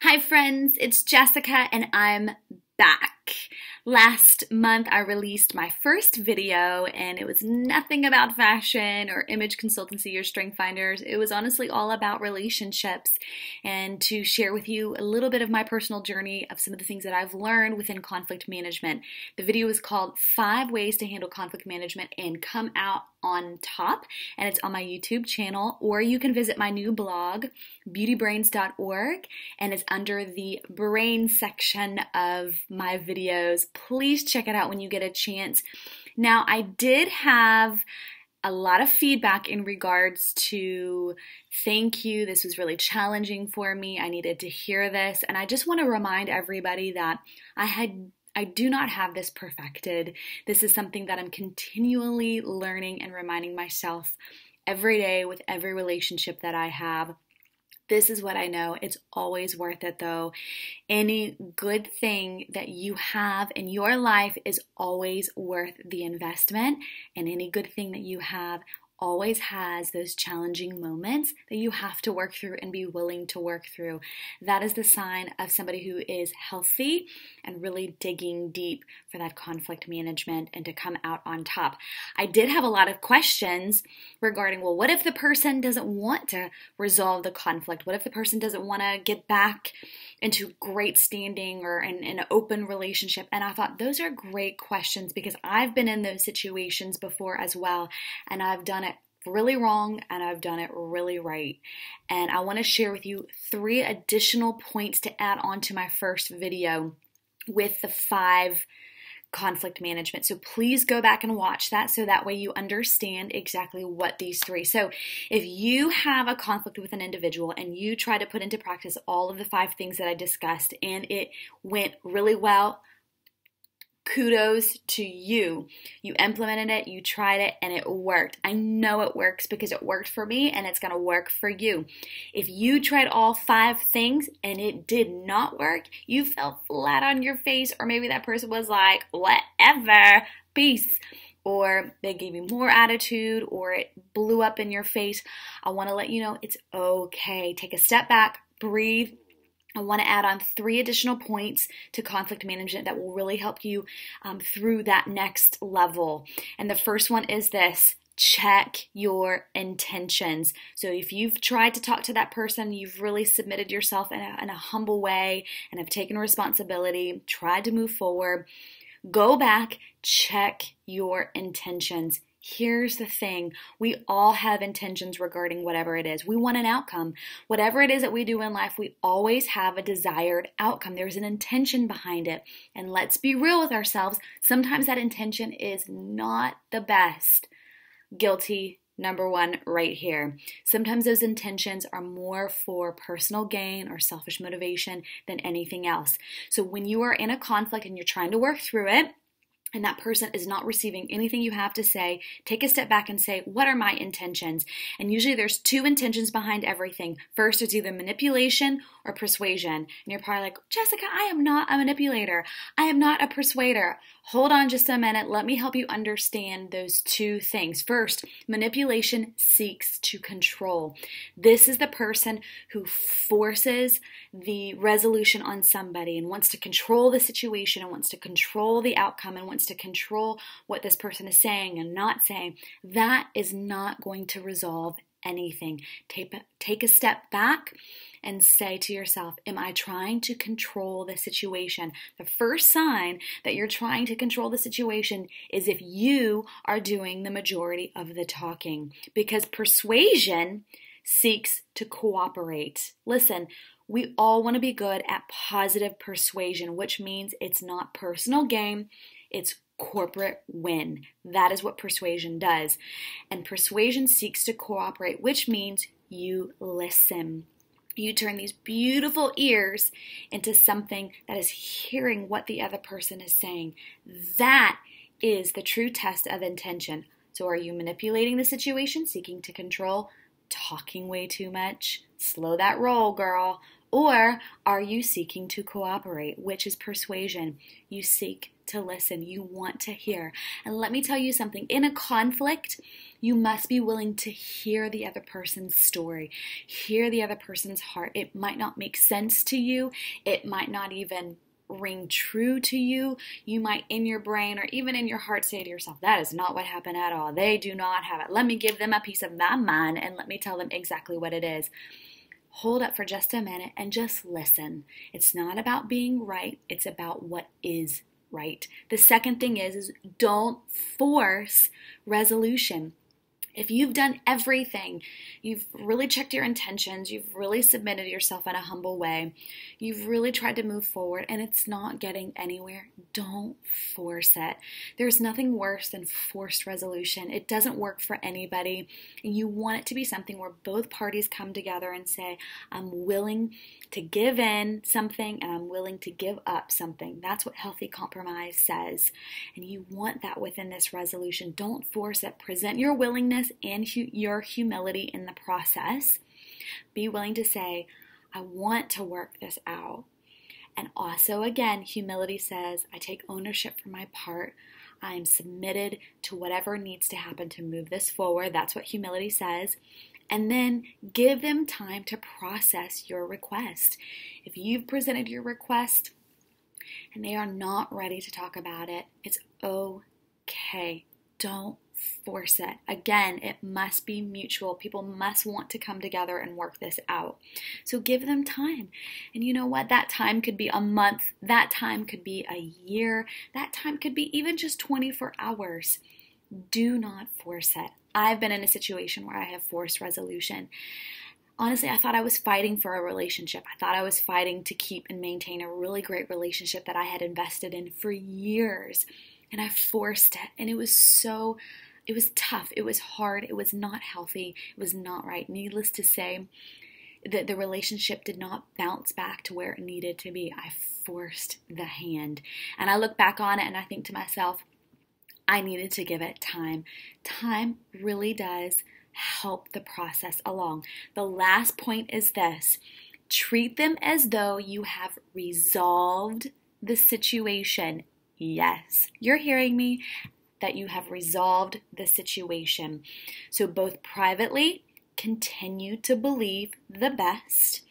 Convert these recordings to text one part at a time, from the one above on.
Hi friends, it's Jessica and I'm back. Last month I released my first video and it was nothing about fashion or image consultancy or strength finders. It was honestly all about relationships and to share with you a little bit of my personal journey of some of the things that I've learned within conflict management. The video is called 5 Ways to Handle Conflict Management and Come Out on Top, and it's on my YouTube channel, or you can visit my new blog, beautybrains.org, and it's under the brain section of my videos. Please check it out when you get a chance. Now, I did have a lot of feedback in regards to thank you. This was really challenging for me. I needed to hear this, and I just want to remind everybody that I do not have this perfected. This is something that I'm continually learning and reminding myself every day with every relationship that I have. This is what I know. It's always worth it though. Any good thing that you have in your life is always worth the investment, and any good thing that you have always has those challenging moments that you have to work through and be willing to work through. That is the sign of somebody who is healthy and really digging deep for that conflict management and to come out on top. I did have a lot of questions regarding, well, what if the person doesn't want to resolve the conflict? What if the person doesn't want to get back into great standing or in an open relationship? And I thought those are great questions because I've been in those situations before as well, and I've done it really wrong and I've done it really right. And I want to share with you 3 additional points to add on to my first video with the 5 conflict management. So please go back and watch that so that way you understand exactly what these 3. So if you have a conflict with an individual and you try to put into practice all of the 5 things that I discussed and it went really well, kudos to you. You implemented it, you tried it, and it worked. I know it works because it worked for me and it's going to work for you. If you tried all 5 things and it did not work, you fell flat on your face, or maybe that person was like, whatever, peace, or they gave you more attitude, or it blew up in your face, I want to let you know it's okay. Take a step back, breathe. I want to add on 3 additional points to conflict management that will really help you through that next level. And the first one is this: check your intentions. So if you've tried to talk to that person, you've really submitted yourself in a humble way and have taken responsibility, tried to move forward, go back, check your intentions. Here's the thing. We all have intentions regarding whatever it is. We want an outcome. Whatever it is that we do in life, we always have a desired outcome. There's an intention behind it. And let's be real with ourselves. Sometimes that intention is not the best. Guilty number 1 right here. Sometimes those intentions are more for personal gain or selfish motivation than anything else. So when you are in a conflict and you're trying to work through it, and that person is not receiving anything you have to say, take a step back and say, what are my intentions? And usually there's 2 intentions behind everything. First, it's either manipulation or persuasion. And you're probably like, Jessica, I am not a manipulator. I am not a persuader. Hold on just a minute. Let me help you understand those 2 things. First, manipulation seeks to control. This is the person who forces the resolution on somebody and wants to control the situation and wants to control the outcome and wants to control what this person is saying and not saying. That is not going to resolve anything. Take a step back and say to yourself, am I trying to control the situation? The first sign that you're trying to control the situation is if you are doing the majority of the talking, because persuasion seeks to cooperate. Listen, we all want to be good at positive persuasion, which means it's not personal gain, it's corporate win. That is what persuasion does. And persuasion seeks to cooperate, which means you listen. You turn these beautiful ears into something that is hearing what the other person is saying. That is the true test of intention. So are you manipulating the situation, seeking to control, talking way too much? Slow that roll, girl. Or are you seeking to cooperate, which is persuasion? You seek to listen. You want to hear. And let me tell you something. In a conflict, you must be willing to hear the other person's story, hear the other person's heart. It might not make sense to you. It might not even ring true to you. You might in your brain or even in your heart say to yourself, that is not what happened at all. They do not have it. Let me give them a piece of my mind and let me tell them exactly what it is. Hold up for just a minute and just listen. It's not about being right. It's about what is right. The second thing is don't force resolution. If you've done everything, you've really checked your intentions, you've really submitted yourself in a humble way, you've really tried to move forward and it's not getting anywhere, don't force it. There's nothing worse than forced resolution. It doesn't work for anybody. And you want it to be something where both parties come together and say, I'm willing to give in something and I'm willing to give up something. That's what healthy compromise says. And you want that within this resolution. Don't force it. Present your willingness and your humility in the process. Be willing to say, I want to work this out. And also, again, humility says, I take ownership for my part. I am submitted to whatever needs to happen to move this forward. That's what humility says. And then give them time to process your request. If you've presented your request and they are not ready to talk about it, it's okay. Don't force it. Again, it must be mutual. People must want to come together and work this out. So give them time. And you know what? That time could be a month. That time could be a year. That time could be even just 24 hours. Do not force it. I've been in a situation where I have forced resolution. Honestly, I thought I was fighting for a relationship. I thought I was fighting to keep and maintain a really great relationship that I had invested in for years. And I forced it. And it was tough. It was hard. It was not healthy. It was not right. Needless to say, that the relationship did not bounce back to where it needed to be. I forced the hand. And I look back on it and I think to myself, I needed to give it time. Time really does help the process along. The last point is this. Treat them as though you have resolved the situation. Yes, you're hearing me, that you have resolved the situation. So both privately, continue to believe the best,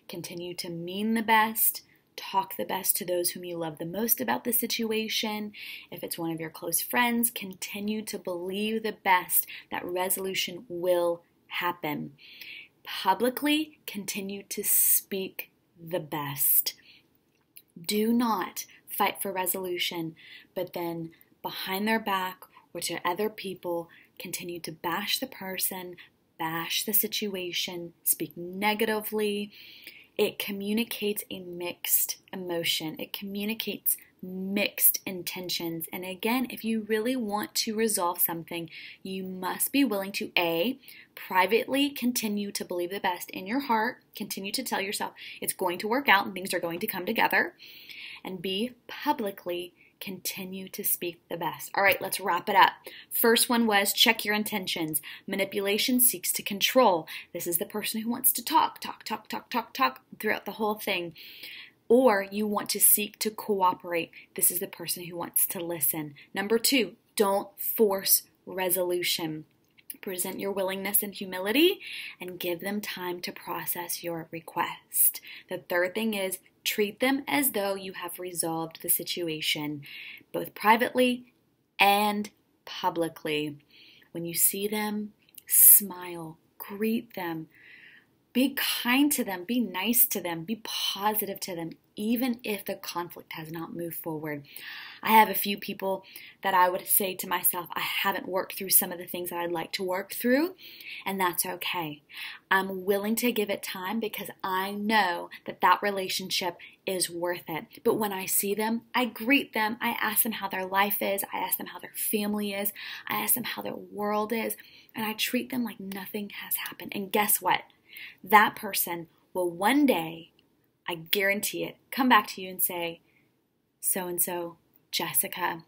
continue to mean the best, talk the best to those whom you love the most about the situation. If it's one of your close friends, continue to believe the best, that resolution will happen. Publicly, continue to speak the best. Do not fight for resolution, but then behind their back or to other people, continue to bash the person, bash the situation, speak negatively. It communicates a mixed emotion. It communicates mixed intentions. And again, if you really want to resolve something, you must be willing to A, privately continue to believe the best in your heart, continue to tell yourself it's going to work out and things are going to come together, and B, publicly continue to speak the best. All right, let's wrap it up. First one was check your intentions. Manipulation seeks to control. This is the person who wants to talk throughout the whole thing. Or you want to seek to cooperate. This is the person who wants to listen. Number 2, don't force resolution. Present your willingness and humility and give them time to process your request. The third thing is treat them as though you have resolved the situation, both privately and publicly. When you see them, smile, greet them, be kind to them, be nice to them, be positive to them, even if the conflict has not moved forward. I have a few people that I would say to myself, I haven't worked through some of the things that I'd like to work through, and that's okay. I'm willing to give it time because I know that that relationship is worth it. But when I see them, I greet them, I ask them how their life is, I ask them how their family is, I ask them how their world is, and I treat them like nothing has happened. And guess what? That person will one day, I guarantee it, come back to you and say, so-and-so, Jessica,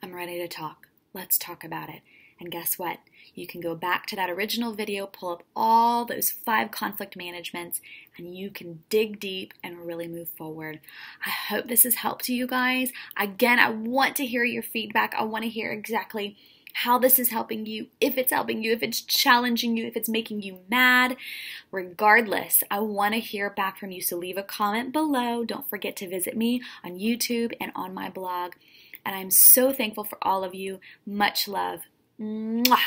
I'm ready to talk. Let's talk about it. And guess what? You can go back to that original video, pull up all those 5 conflict managements, and you can dig deep and really move forward. I hope this has helped you guys. Again, I want to hear your feedback. I want to hear exactly how this is helping you, if it's helping you, if it's challenging you, if it's making you mad. Regardless, I want to hear back from you. So leave a comment below. Don't forget to visit me on YouTube and on my blog. And I'm so thankful for all of you. Much love. Mwah!